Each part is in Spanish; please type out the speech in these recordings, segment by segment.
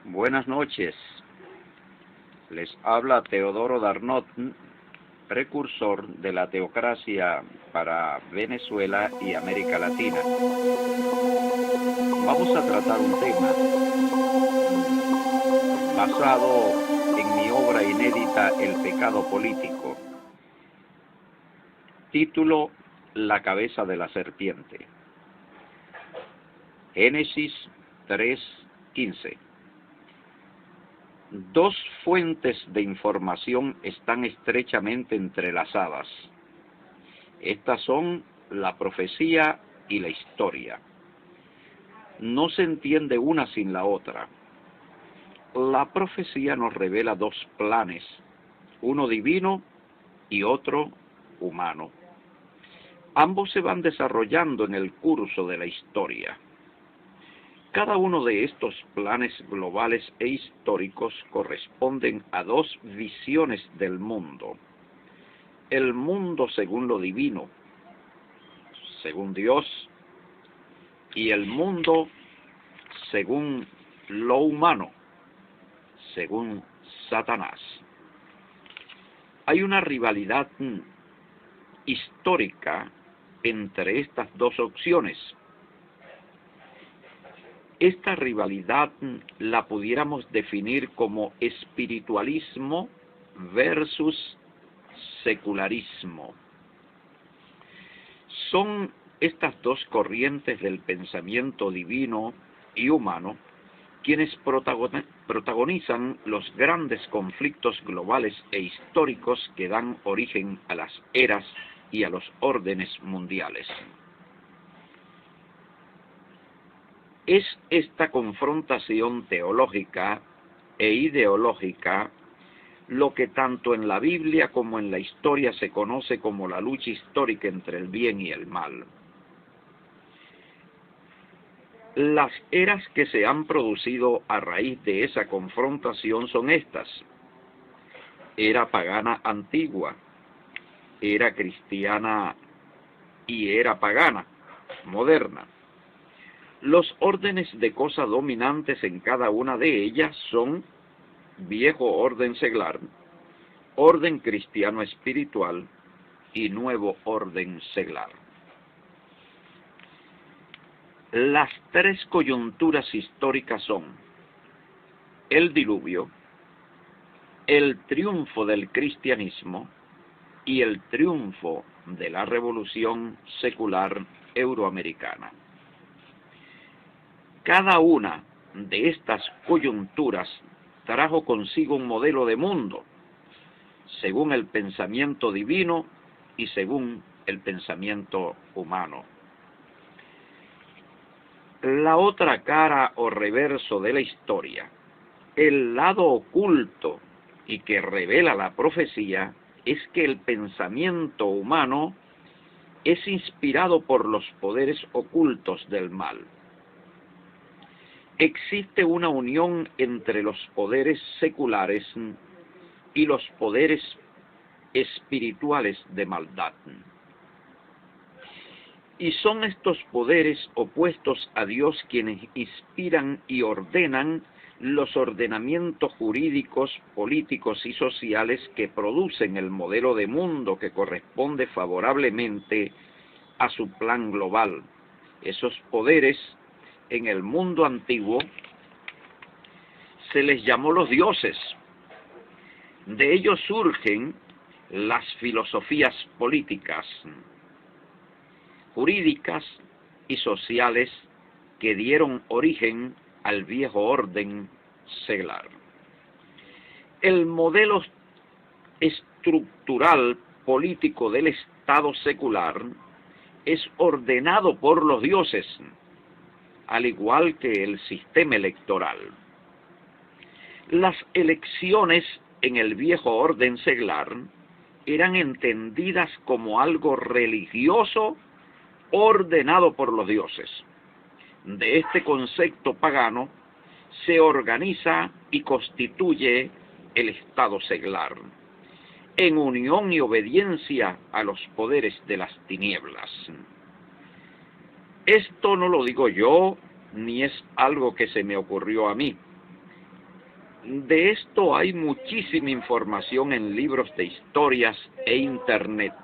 Buenas noches. Les habla Teodoro Darnot, precursor de la teocracia para Venezuela y América Latina. Vamos a tratar un tema basado en mi obra inédita El pecado político. Título: La cabeza de la serpiente. Génesis 3:15. Dos fuentes de información están estrechamente entrelazadas. Estas son la profecía y la historia. No se entiende una sin la otra. La profecía nos revela dos planes, uno divino y otro humano. Ambos se van desarrollando en el curso de la historia. Cada uno de estos planes globales e históricos corresponden a dos visiones del mundo. El mundo según lo divino, según Dios, y el mundo según lo humano, según Satanás. Hay una rivalidad histórica entre estas dos opciones. Esta rivalidad la pudiéramos definir como espiritualismo versus secularismo. Son estas dos corrientes del pensamiento divino y humano quienes protagonizan los grandes conflictos globales e históricos que dan origen a las eras y a los órdenes mundiales. Es esta confrontación teológica e ideológica lo que tanto en la Biblia como en la historia se conoce como la lucha histórica entre el bien y el mal. Las eras que se han producido a raíz de esa confrontación son estas: era pagana antigua, era cristiana y era pagana moderna. Los órdenes de cosas dominantes en cada una de ellas son viejo orden seglar, orden cristiano espiritual y nuevo orden seglar. Las tres coyunturas históricas son el diluvio, el triunfo del cristianismo y el triunfo de la revolución secular euroamericana. Cada una de estas coyunturas trajo consigo un modelo de mundo, según el pensamiento divino y según el pensamiento humano. La otra cara o reverso de la historia, el lado oculto y que revela la profecía, es que el pensamiento humano es inspirado por los poderes ocultos del mal. Existe una unión entre los poderes seculares y los poderes espirituales de maldad. Y son estos poderes opuestos a Dios quienes inspiran y ordenan los ordenamientos jurídicos, políticos y sociales que producen el modelo de mundo que corresponde favorablemente a su plan global. Esos poderes en el mundo antiguo se les llamó los dioses. De ellos surgen las filosofías políticas, jurídicas y sociales que dieron origen al viejo orden seglar. El modelo estructural político del Estado secular es ordenado por los dioses, al igual que el sistema electoral. Las elecciones en el viejo orden seglar eran entendidas como algo religioso ordenado por los dioses. De este concepto pagano se organiza y constituye el Estado seglar, en unión y obediencia a los poderes de las tinieblas. Esto no lo digo yo, ni es algo que se me ocurrió a mí. De esto hay muchísima información en libros de historias e internet.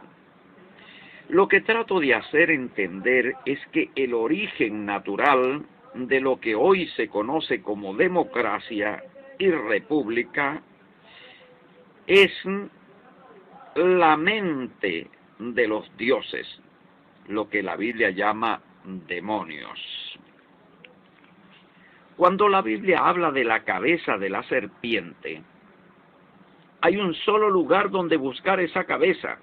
Lo que trato de hacer entender es que el origen natural de lo que hoy se conoce como democracia y república es la mente de los dioses, lo que la Biblia llama demonios. Cuando la Biblia habla de la cabeza de la serpiente, hay un solo lugar donde buscar esa cabeza,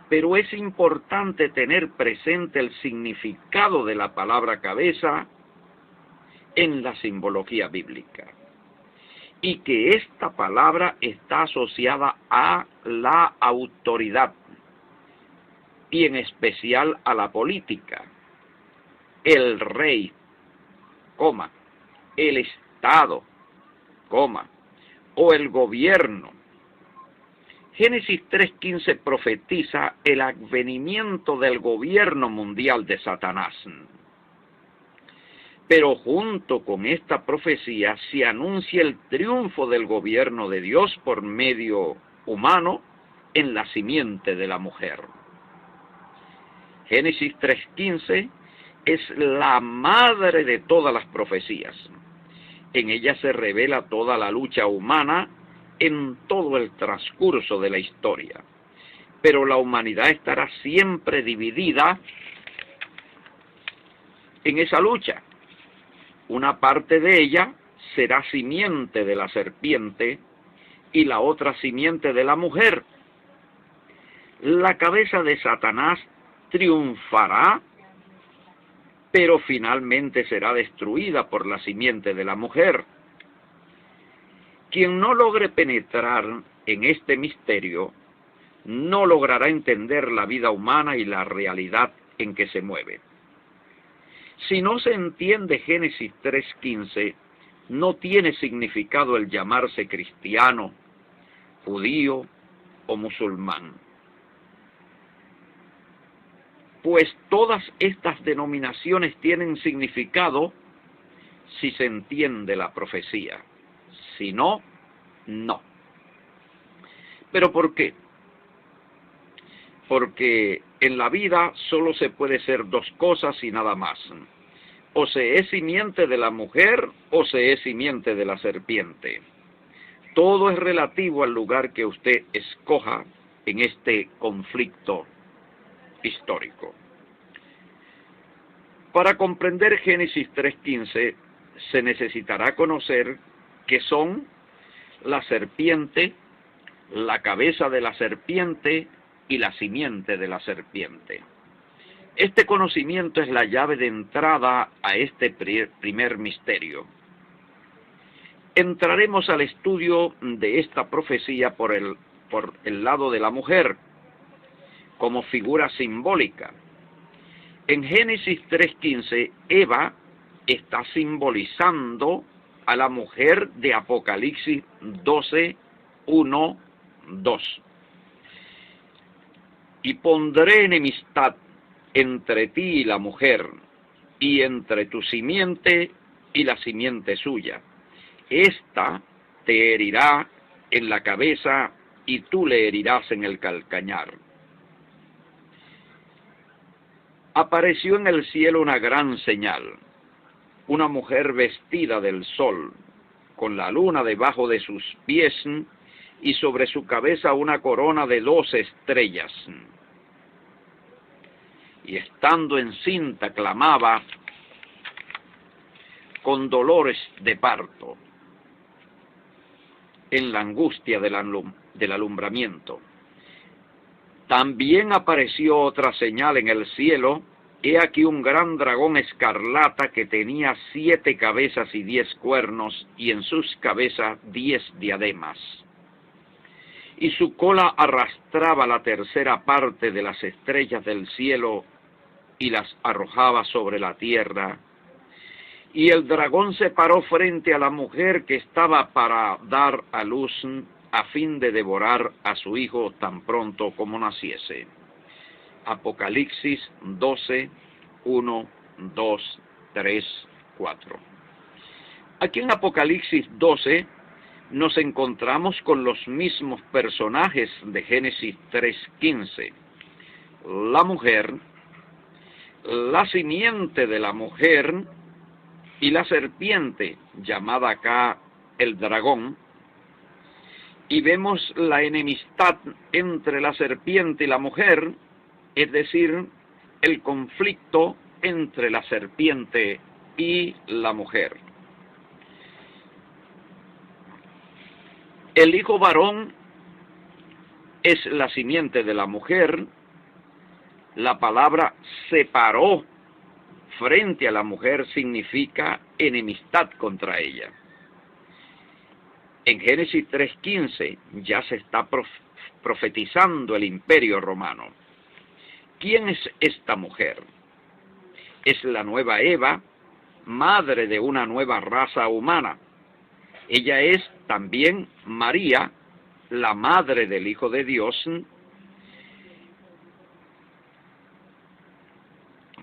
pero es importante tener presente el significado de la palabra cabeza en la simbología bíblica, y que esta palabra está asociada a la autoridad, y en especial a la política, el rey, el Estado, o el gobierno. Génesis 3:15 profetiza el advenimiento del gobierno mundial de Satanás. Pero junto con esta profecía se anuncia el triunfo del gobierno de Dios por medio humano en la simiente de la mujer. Génesis 3:15 es la madre de todas las profecías. En ella se revela toda la lucha humana en todo el transcurso de la historia. Pero la humanidad estará siempre dividida en esa lucha. Una parte de ella será simiente de la serpiente y la otra simiente de la mujer. La cabeza de Satanás triunfará, pero finalmente será destruida por la simiente de la mujer. Quien no logre penetrar en este misterio, no logrará entender la vida humana y la realidad en que se mueve. Si no se entiende Génesis 3:15, no tiene significado el llamarse cristiano, judío o musulmán. Pues todas estas denominaciones tienen significado si se entiende la profecía. Si no, no. ¿Pero por qué? Porque en la vida solo se puede ser dos cosas y nada más. O se es simiente de la mujer o se es simiente de la serpiente. Todo es relativo al lugar que usted escoja en este conflicto histórico. Para comprender Génesis 3:15 se necesitará conocer qué son la serpiente, la cabeza de la serpiente y la simiente de la serpiente. Este conocimiento es la llave de entrada a este primer misterio. Entraremos al estudio de esta profecía por el lado de la mujer, como figura simbólica. En Génesis 3:15, Eva está simbolizando a la mujer de Apocalipsis 12:1-2. Y pondré enemistad entre ti y la mujer, y entre tu simiente y la simiente suya. Esta te herirá en la cabeza y tú le herirás en el calcañar. Apareció en el cielo una gran señal, una mujer vestida del sol, con la luna debajo de sus pies y sobre su cabeza una corona de 12 estrellas. Y estando encinta clamaba con dolores de parto, en la angustia del alumbramiento. También apareció otra señal en el cielo. He aquí un gran dragón escarlata que tenía 7 cabezas y 10 cuernos, y en sus cabezas 10 diademas. Y su cola arrastraba la tercera parte de las estrellas del cielo y las arrojaba sobre la tierra. Y el dragón se paró frente a la mujer que estaba para dar a luz, a fin de devorar a su hijo tan pronto como naciese. Apocalipsis 12:1, 2, 3, 4. Aquí en Apocalipsis 12 nos encontramos con los mismos personajes de Génesis 3:15. La mujer, la simiente de la mujer y la serpiente, llamada acá el dragón, y vemos la enemistad entre la serpiente y la mujer, es decir, el conflicto entre la serpiente y la mujer. El hijo varón es la simiente de la mujer. La palabra separó frente a la mujer significa enemistad contra ella. En Génesis 3:15 ya se está profetizando el imperio romano. ¿Quién es esta mujer? Es la nueva Eva, madre de una nueva raza humana. Ella es también María, la madre del Hijo de Dios,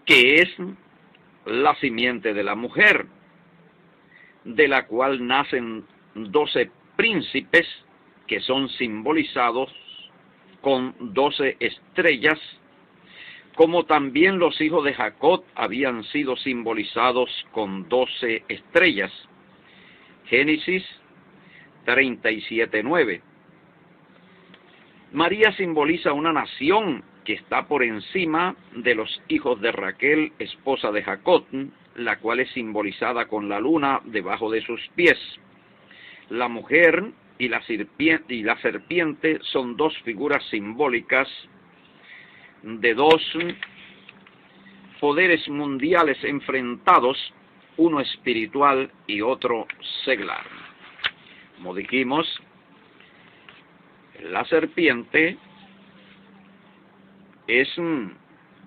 que es la simiente de la mujer, de la cual nacen 12 príncipes que son simbolizados con 12 estrellas, como también los hijos de Jacob habían sido simbolizados con 12 estrellas. Génesis 37:9. María simboliza una nación que está por encima de los hijos de Raquel, esposa de Jacob, la cual es simbolizada con la luna debajo de sus pies. La mujer y la serpiente son dos figuras simbólicas de dos poderes mundiales enfrentados, uno espiritual y otro secular. Como dijimos, la serpiente es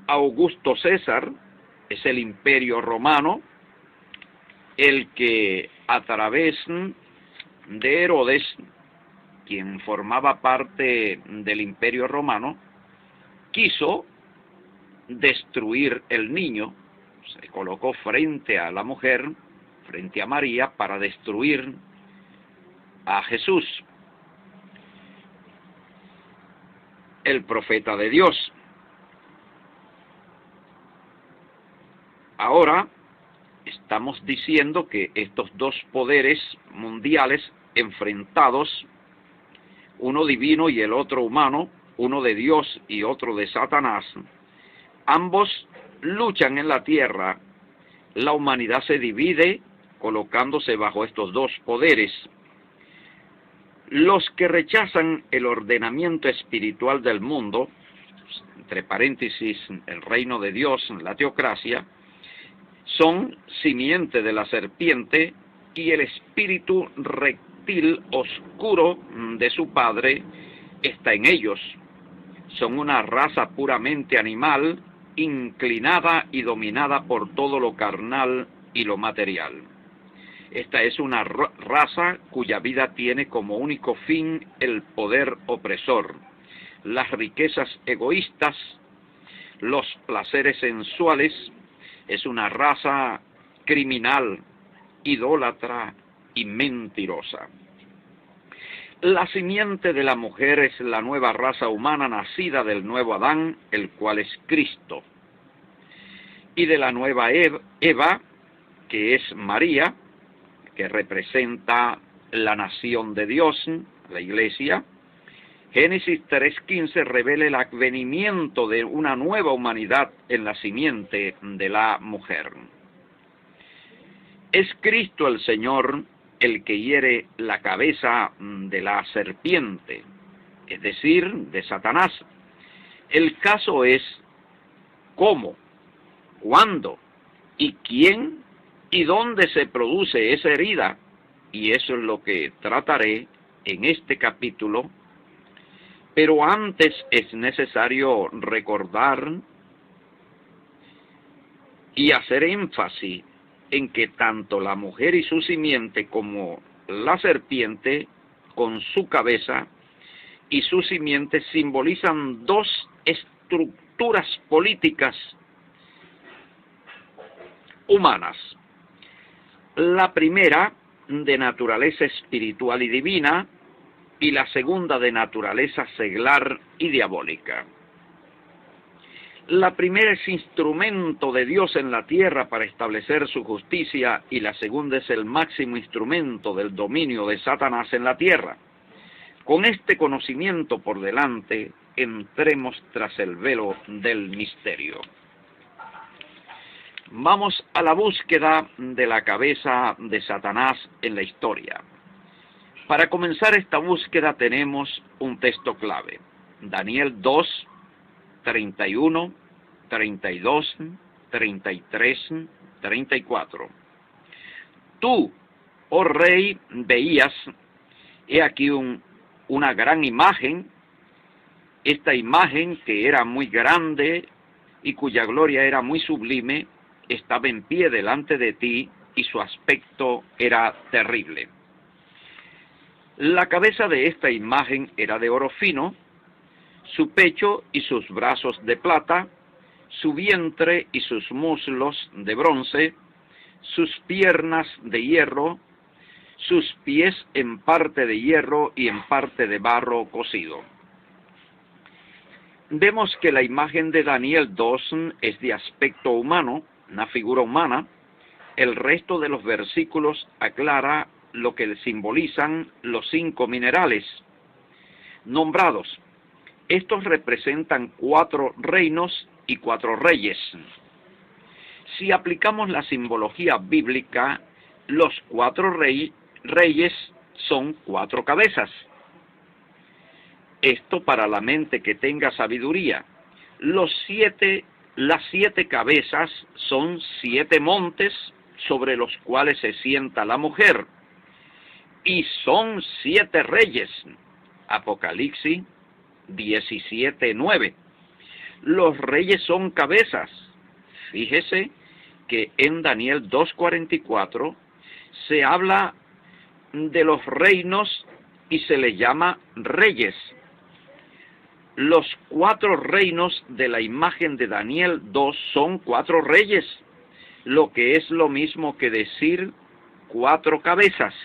Augusto César, es el imperio romano, el que a través de Herodes, quien formaba parte del imperio romano, quiso destruir el niño. Se colocó frente a la mujer, frente a María, para destruir a Jesús, el profeta de Dios. Ahora estamos diciendo que estos dos poderes mundiales enfrentados, uno divino y el otro humano, uno de Dios y otro de Satanás, ambos luchan en la tierra. La humanidad se divide colocándose bajo estos dos poderes. Los que rechazan el ordenamiento espiritual del mundo, entre paréntesis, el reino de Dios, la teocracia, son simiente de la serpiente y el espíritu reptil oscuro de su padre está en ellos. Son una raza puramente animal, inclinada y dominada por todo lo carnal y lo material. Esta es una raza cuya vida tiene como único fin el poder opresor, las riquezas egoístas, los placeres sensuales. Es una raza criminal, idólatra y mentirosa. La simiente de la mujer es la nueva raza humana nacida del nuevo Adán, el cual es Cristo, y de la nueva Eva, que es María, que representa la nación de Dios, la iglesia. Génesis 3:15 revela el advenimiento de una nueva humanidad en la simiente de la mujer. Es Cristo el Señor el que hiere la cabeza de la serpiente, es decir, de Satanás. El caso es cómo, cuándo y quién y dónde se produce esa herida, y eso es lo que trataré en este capítulo. Pero antes es necesario recordar y hacer énfasis en que tanto la mujer y su simiente como la serpiente con su cabeza y su simiente simbolizan dos estructuras políticas humanas. La primera de naturaleza espiritual y divina, y la segunda de naturaleza seglar y diabólica. La primera es instrumento de Dios en la tierra para establecer su justicia, y la segunda es el máximo instrumento del dominio de Satanás en la tierra. Con este conocimiento por delante, entremos tras el velo del misterio. Vamos a la búsqueda de la cabeza de Satanás en la historia. Para comenzar esta búsqueda tenemos un texto clave. Daniel 2, 31, 32, 33, 34. Tú, oh rey, veías, he aquí una gran imagen, esta imagen que era muy grande y cuya gloria era muy sublime, estaba en pie delante de ti y su aspecto era terrible. La cabeza de esta imagen era de oro fino, su pecho y sus brazos de plata, su vientre y sus muslos de bronce, sus piernas de hierro, sus pies en parte de hierro y en parte de barro cocido. Vemos que la imagen de Daniel 2 es de aspecto humano, una figura humana. El resto de los versículos aclara lo que simbolizan los 5 minerales nombrados. Estos representan 4 reinos y 4 reyes. Si aplicamos la simbología bíblica, los 4 reyes son 4 cabezas. Esto para la mente que tenga sabiduría. Las 7 cabezas son 7 montes sobre los cuales se sienta la mujer. Y son 7 reyes. Apocalipsis 17:9. Los reyes son cabezas. Fíjese que en Daniel 2:44 se habla de los reinos y se les llama reyes. Los 4 reinos de la imagen de Daniel 2 son 4 reyes, lo que es lo mismo que decir 4 cabezas.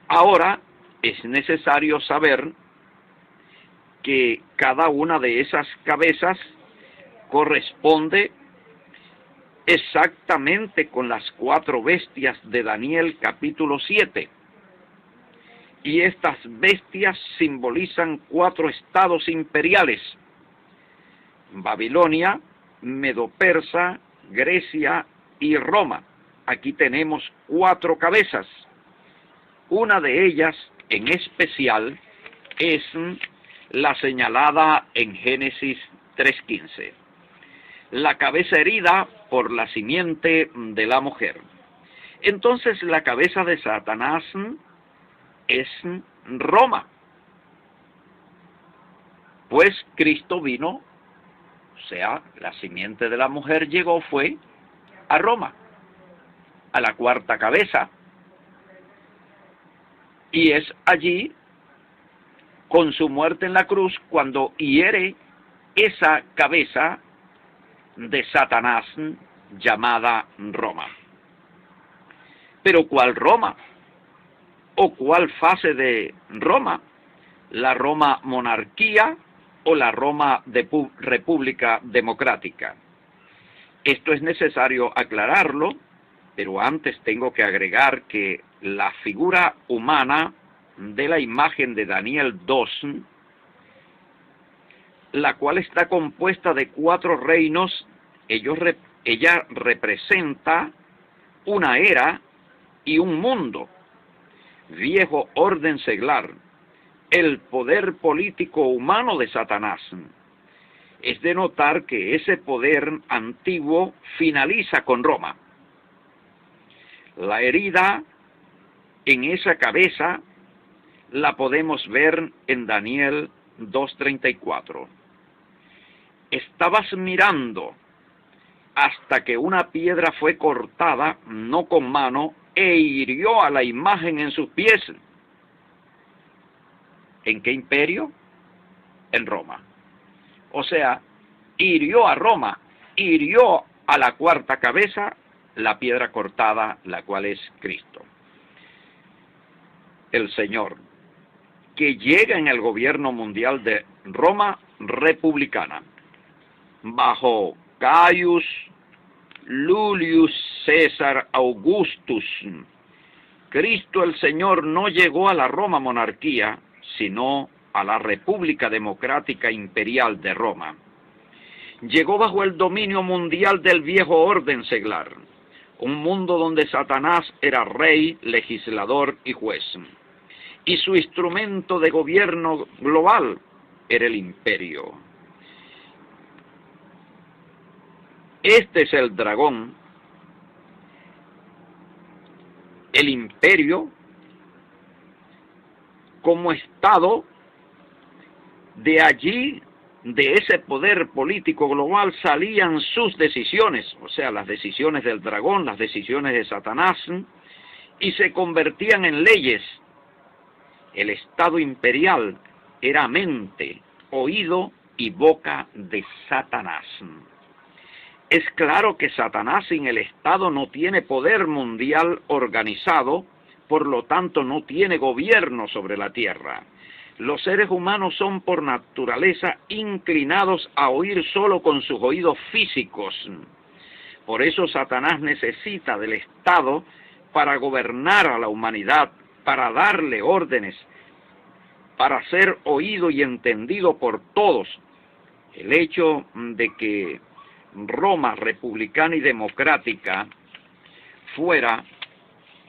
Ahora es necesario saber que cada una de esas cabezas corresponde exactamente con las 4 bestias de Daniel capítulo 7. Y estas bestias simbolizan 4 estados imperiales: Babilonia, Medo-Persa, Grecia y Roma. Aquí tenemos 4 cabezas. Una de ellas en especial es la señalada en Génesis 3:15. La cabeza herida por la simiente de la mujer. Entonces la cabeza de Satanás es Roma. Pues Cristo vino, o sea, la simiente de la mujer fue a Roma, a la 4ª cabeza. Y es allí, con su muerte en la cruz, cuando hiere esa cabeza de Satanás llamada Roma. Pero ¿cuál Roma? ¿O cuál fase de Roma? ¿La Roma monarquía o la Roma de república democrática? Esto es necesario aclararlo, pero antes tengo que agregar que la figura humana de la imagen de Daniel 2, la cual está compuesta de 4 reinos, ella representa una era y un mundo. Viejo orden seglar, el poder político humano de Satanás. Es de notar que ese poder antiguo finaliza con Roma. La herida en esa cabeza la podemos ver en Daniel 2:34. Estabas mirando hasta que una piedra fue cortada, no con mano, e hirió a la imagen en sus pies. ¿En qué imperio? En Roma. O sea, hirió a Roma, hirió a la 4ª cabeza la piedra cortada, la cual es Cristo. El Señor, que llega en el gobierno mundial de Roma republicana, bajo Gaius Iulius César Augustus. Cristo el Señor no llegó a la Roma monarquía, sino a la República Democrática Imperial de Roma. Llegó bajo el dominio mundial del viejo orden seglar, un mundo donde Satanás era rey, legislador y juez, y su instrumento de gobierno global era el imperio. Este es el dragón, el imperio, como estado. De allí, de ese poder político global, salían sus decisiones, o sea, las decisiones del dragón, las decisiones de Satanás, y se convertían en leyes. El estado imperial era mente, oído y boca de Satanás. Es claro que Satanás sin el Estado no tiene poder mundial organizado, por lo tanto no tiene gobierno sobre la tierra. Los seres humanos son por naturaleza inclinados a oír solo con sus oídos físicos. Por eso Satanás necesita del Estado para gobernar a la humanidad, para darle órdenes, para ser oído y entendido por todos. El hecho de que Roma republicana y democrática fuera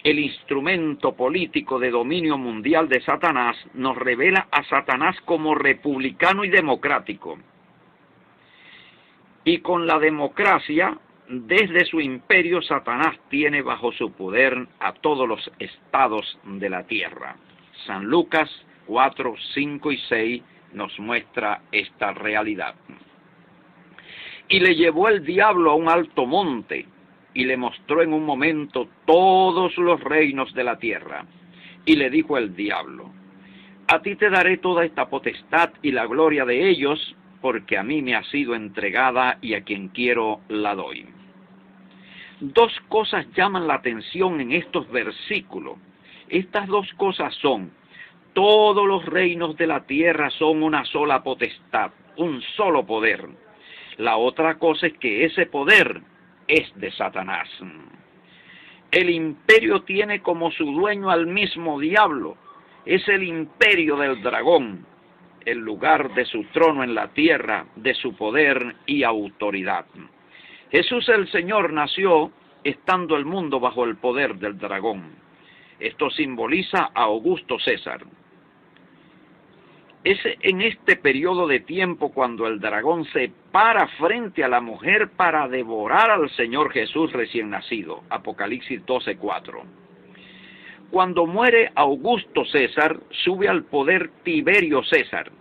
el instrumento político de dominio mundial de Satanás nos revela a Satanás como republicano y democrático. Y con la democracia, desde su imperio, Satanás tiene bajo su poder a todos los estados de la tierra. San Lucas 4, 5 y 6 nos muestra esta realidad. Y le llevó el diablo a un alto monte, y le mostró en un momento todos los reinos de la tierra. Y le dijo el diablo: a ti te daré toda esta potestad y la gloria de ellos, porque a mí me ha sido entregada y a quien quiero la doy. Dos cosas llaman la atención en estos versículos. Estas dos cosas son: todos los reinos de la tierra son una sola potestad, un solo poder. La otra cosa es que ese poder es de Satanás. El imperio tiene como su dueño al mismo diablo. Es el imperio del dragón, el lugar de su trono en la tierra, de su poder y autoridad. Jesús el Señor nació estando el mundo bajo el poder del dragón. Esto simboliza a Augusto César. Es en este periodo de tiempo cuando el dragón se para frente a la mujer para devorar al Señor Jesús recién nacido. Apocalipsis 12:4. Cuando muere Augusto César, sube al poder Tiberio César.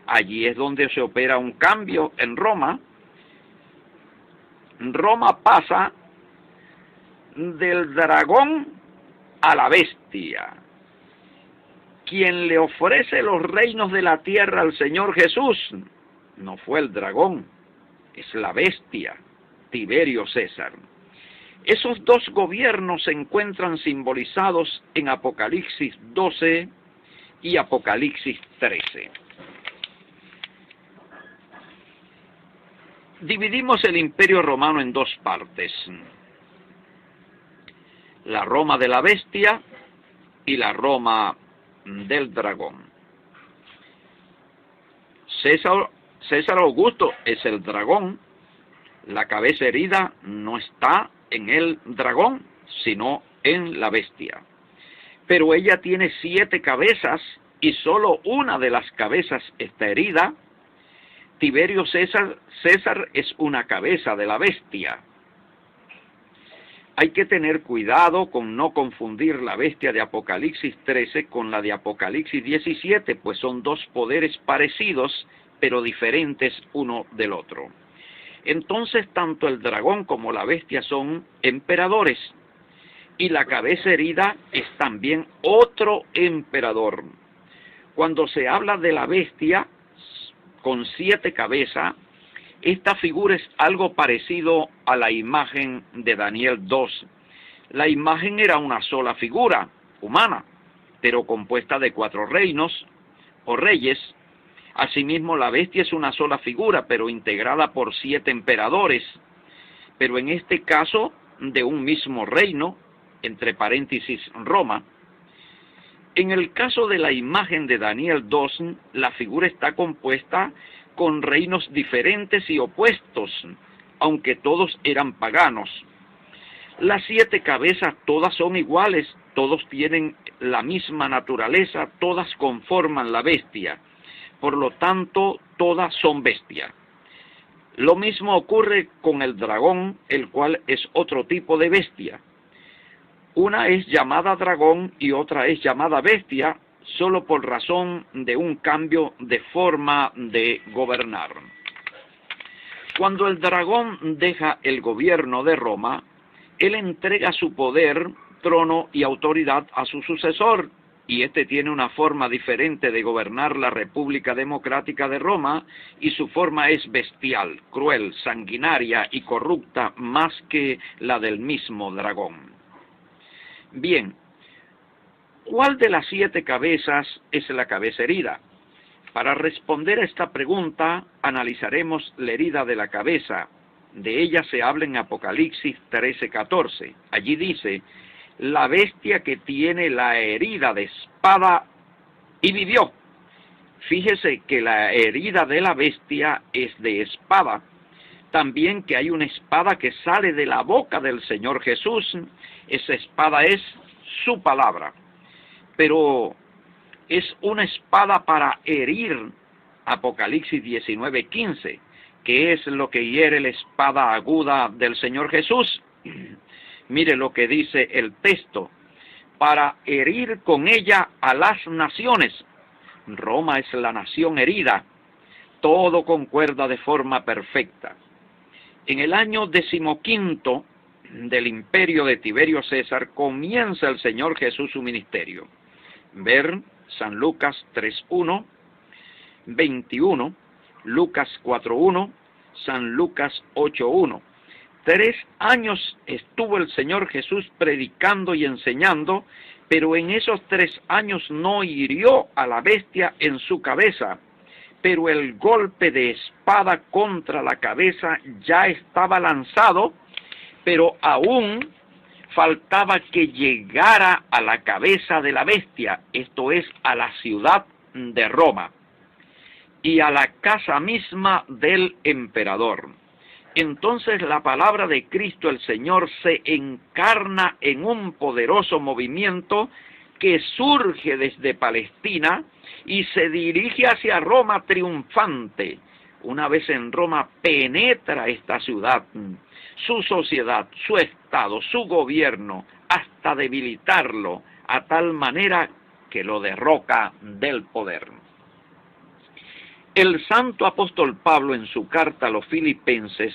Allí es donde se opera un cambio en Roma. Roma pasa del dragón a la bestia. Quien le ofrece los reinos de la tierra al Señor Jesús no fue el dragón, es la bestia, Tiberio César. Esos dos gobiernos se encuentran simbolizados en Apocalipsis 12 y Apocalipsis 13. Dividimos el Imperio Romano en dos partes: la Roma de la bestia y la Roma del dragón. César Augusto es el dragón. La cabeza herida no está en el dragón, sino en la bestia. Pero ella tiene 7 cabezas y solo una de las cabezas está herida. Tiberio César es una cabeza de la bestia. Hay que tener cuidado con no confundir la bestia de Apocalipsis 13 con la de Apocalipsis 17, pues son dos poderes parecidos, pero diferentes uno del otro. Entonces, tanto el dragón como la bestia son emperadores, y la cabeza herida es también otro emperador. Cuando se habla de la bestia con 7 cabezas, Esta figura es algo parecido a la imagen de Daniel 2. La imagen era una sola figura humana, pero compuesta de 4 reinos o reyes. Asimismo, la bestia es una sola figura, pero integrada por 7 emperadores, pero en este caso de un mismo reino, entre paréntesis Roma. En el caso de la imagen de Daniel 2, la figura está compuesta con reinos diferentes y opuestos, aunque todos eran paganos. Las 7 cabezas todas son iguales, todos tienen la misma naturaleza, todas conforman la bestia. Por lo tanto, todas son bestia. Lo mismo ocurre con el dragón, el cual es otro tipo de bestia. Una es llamada dragón y otra es llamada bestia, solo por razón de un cambio de forma de gobernar. Cuando el dragón deja el gobierno de Roma, él entrega su poder, trono y autoridad a su sucesor, y este tiene una forma diferente de gobernar la República Democrática de Roma, y su forma es bestial, cruel, sanguinaria y corrupta más que la del mismo dragón. Bien, ¿cuál de las 7 cabezas es la cabeza herida? Para responder a esta pregunta, analizaremos la herida de la cabeza. De ella se habla en Apocalipsis 13:14. Allí dice: la bestia que tiene la herida de espada y vivió. Fíjese que la herida de la bestia es de espada. También que hay una espada que sale de la boca del Señor Jesús. Esa espada es su palabra. Pero es una espada para herir. Apocalipsis 19:15. ¿Qué es lo que hiere la espada aguda del Señor Jesús? Mire lo que dice el texto: para herir con ella a las naciones. Roma es la nación herida. Todo concuerda de forma perfecta. En el año 15 del imperio de Tiberio César comienza el Señor Jesús su ministerio. Ver San Lucas 3:1, 21, Lucas 4:1, San Lucas 8:1. 3 años estuvo el Señor Jesús predicando y enseñando, pero en esos 3 años no hirió a la bestia en su cabeza, pero el golpe de espada contra la cabeza ya estaba lanzado, pero aún faltaba que llegara a la cabeza de la bestia, esto es, a la ciudad de Roma y a la casa misma del emperador. Entonces la palabra de Cristo el Señor se encarna en un poderoso movimiento que surge desde Palestina y se dirige hacia Roma triunfante. Una vez en Roma penetra esta ciudad, su sociedad, su estado, su gobierno, hasta debilitarlo a tal manera que lo derroca del poder. El santo apóstol Pablo en su carta a los Filipenses,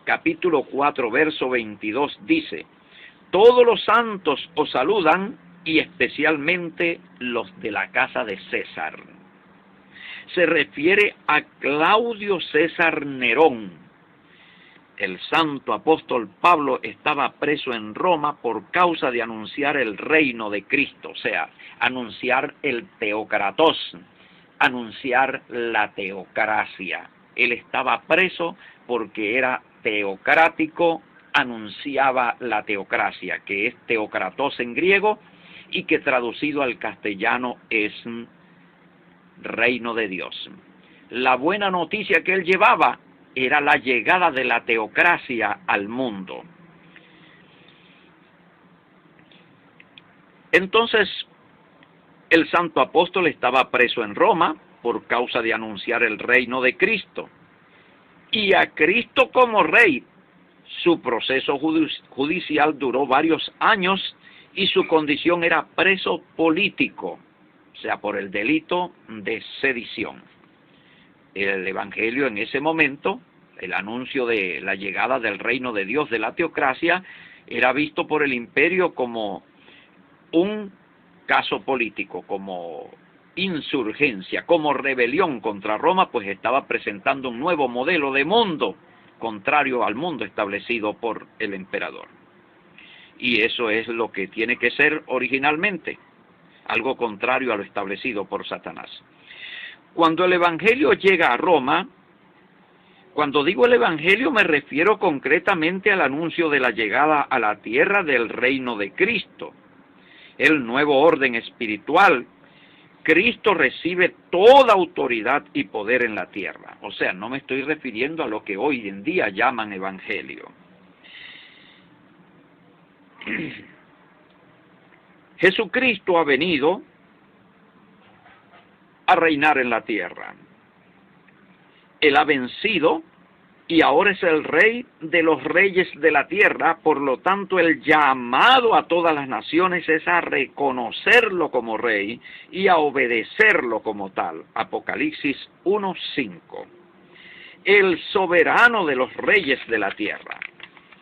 capítulo 4, verso 22, dice: todos los santos os saludan, y especialmente los de la casa de César. Se refiere a Claudio César Nerón. El santo apóstol Pablo estaba preso en Roma por causa de anunciar el reino de Cristo, o sea, anunciar el teocratos, anunciar la teocracia. Él estaba preso porque era teocrático, anunciaba la teocracia, que es teocratos en griego, y que traducido al castellano es reino de Dios. La buena noticia que él llevaba era la llegada de la teocracia al mundo. Entonces, el santo apóstol estaba preso en Roma por causa de anunciar el reino de Cristo. Y a Cristo como rey, su proceso judicial duró varios años y su condición era preso político, o sea, por el delito de sedición. El evangelio en ese momento, el anuncio de la llegada del reino de Dios, de la teocracia, era visto por el imperio como un caso político, como insurgencia, como rebelión contra Roma, pues estaba presentando un nuevo modelo de mundo, contrario al mundo establecido por el emperador. Y eso es lo que tiene que ser originalmente, algo contrario a lo establecido por Satanás. Cuando el Evangelio llega a Roma, cuando digo el Evangelio me refiero concretamente al anuncio de la llegada a la tierra del reino de Cristo, el nuevo orden espiritual. Cristo recibe toda autoridad y poder en la tierra. O sea, no me estoy refiriendo a lo que hoy en día llaman Evangelio. Jesucristo ha venido a reinar en la tierra. Él ha vencido y ahora es el rey de los reyes de la tierra. Por lo tanto, el llamado a todas las naciones es a reconocerlo como rey y a obedecerlo como tal. Apocalipsis 1:5. El soberano de los reyes de la tierra.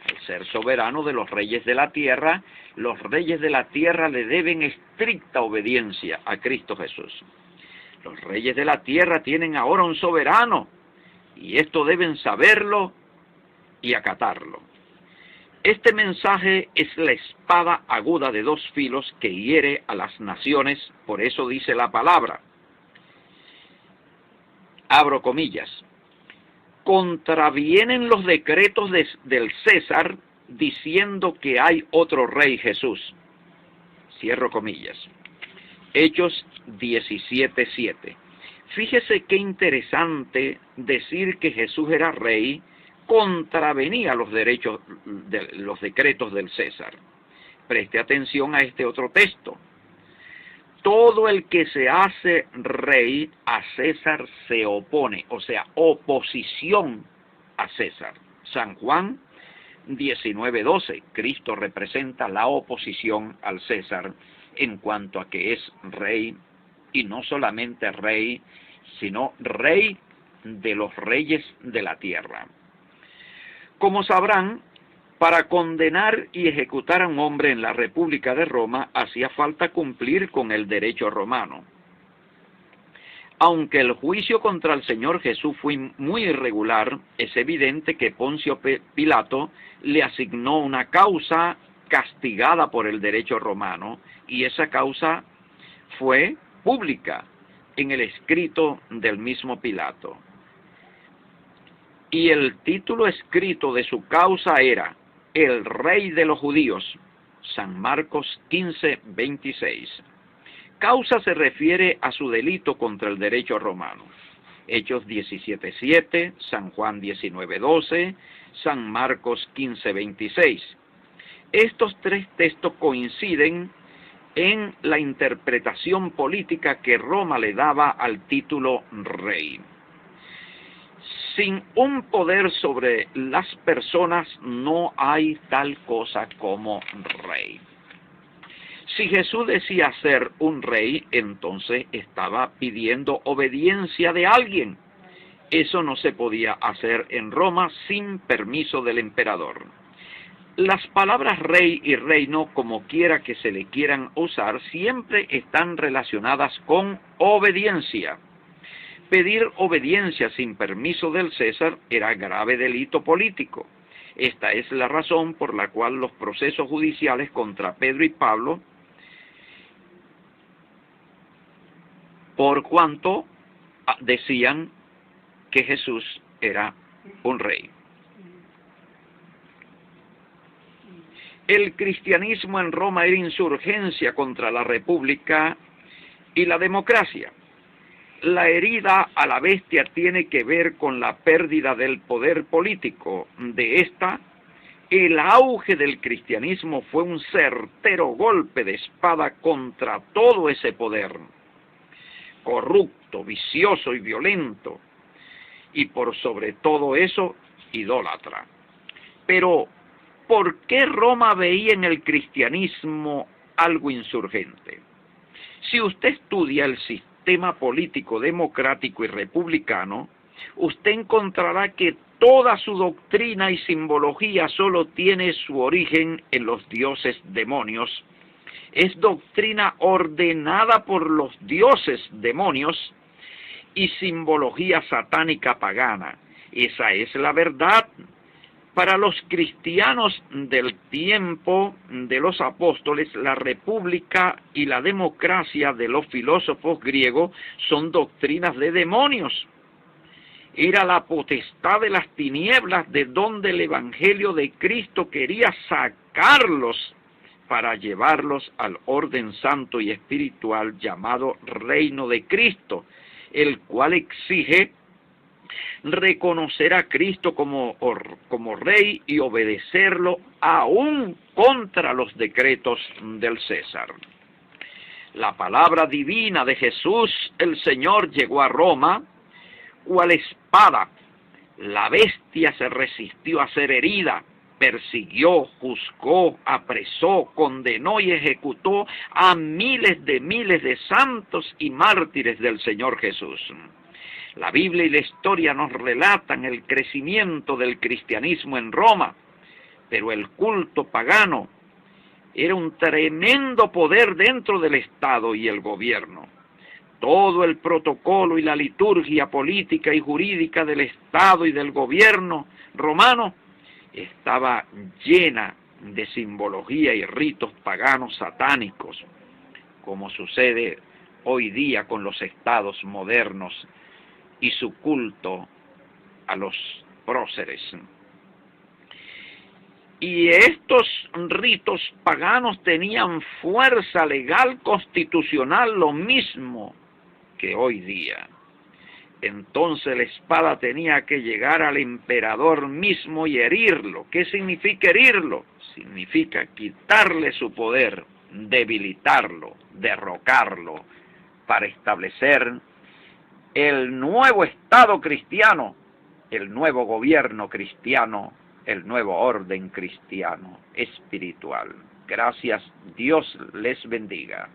Al ser soberano de los reyes de la tierra, los reyes de la tierra le deben estricta obediencia a Cristo Jesús. Los reyes de la tierra tienen ahora un soberano, y esto deben saberlo y acatarlo. Este mensaje es la espada aguda de dos filos que hiere a las naciones, por eso dice la palabra. Abro comillas. Contravienen los decretos del César diciendo que hay otro rey Jesús. Cierro comillas. Hechos 17:7. Fíjese qué interesante decir que Jesús era rey, contravenía los decretos del César. Preste atención a este otro texto. Todo el que se hace rey a César se opone, o sea, oposición a César. San Juan 19:12. Cristo representa la oposición al César en cuanto a que es rey, y no solamente rey, sino rey de los reyes de la tierra. Como sabrán, para condenar y ejecutar a un hombre en la República de Roma hacía falta cumplir con el derecho romano. Aunque el juicio contra el Señor Jesús fue muy irregular, es evidente que Poncio Pilato le asignó una causa castigada por el derecho romano, y esa causa fue pública en el escrito del mismo Pilato. Y el título escrito de su causa era El Rey de los Judíos, San Marcos 15:26. Causa se refiere a su delito contra el derecho romano. Hechos 17:7, San Juan 19:12, San Marcos 15:26. Estos tres textos coinciden en la interpretación política que Roma le daba al título rey. Sin un poder sobre las personas no hay tal cosa como rey. Si Jesús decía ser un rey, entonces estaba pidiendo obediencia de alguien. Eso no se podía hacer en Roma sin permiso del emperador. Las palabras rey y reino, como quiera que se le quieran usar, siempre están relacionadas con obediencia. Pedir obediencia sin permiso del César era grave delito político. Esta es la razón por la cual los procesos judiciales contra Pedro y Pablo, por cuanto decían que Jesús era un rey. El cristianismo en Roma era insurgencia contra la república y la democracia. La herida a la bestia tiene que ver con la pérdida del poder político. De esta, el auge del cristianismo fue un certero golpe de espada contra todo ese poder, corrupto, vicioso y violento, y por sobre todo eso, idólatra. Pero, ¿por qué Roma veía en el cristianismo algo insurgente? Si usted estudia el sistema político democrático y republicano, usted encontrará que toda su doctrina y simbología solo tiene su origen en los dioses demonios Es doctrina ordenada por los dioses demonios y simbología satánica pagana. Esa es la verdad. Para los cristianos del tiempo de los apóstoles, la república y la democracia de los filósofos griegos son doctrinas de demonios. Era la potestad de las tinieblas de donde el Evangelio de Cristo quería sacarlos para llevarlos al orden santo y espiritual llamado Reino de Cristo, el cual exige reconocer a Cristo como Rey y obedecerlo aún contra los decretos del César. La palabra divina de Jesús, el Señor, llegó a Roma, cual espada. La bestia se resistió a ser herida, persiguió, juzgó, apresó, condenó y ejecutó a miles de santos y mártires del Señor Jesús. La Biblia y la historia nos relatan el crecimiento del cristianismo en Roma, pero el culto pagano era un tremendo poder dentro del Estado y el gobierno. Todo el protocolo y la liturgia política y jurídica del Estado y del gobierno romano estaba llena de simbología y ritos paganos satánicos, como sucede hoy día con los estados modernos y su culto a los próceres. Y estos ritos paganos tenían fuerza legal constitucional, lo mismo que hoy día. Entonces la espada tenía que llegar al emperador mismo y herirlo. ¿Qué significa herirlo? Significa quitarle su poder, debilitarlo, derrocarlo, para establecer el nuevo Estado cristiano, el nuevo gobierno cristiano, el nuevo orden cristiano espiritual. Gracias, Dios les bendiga.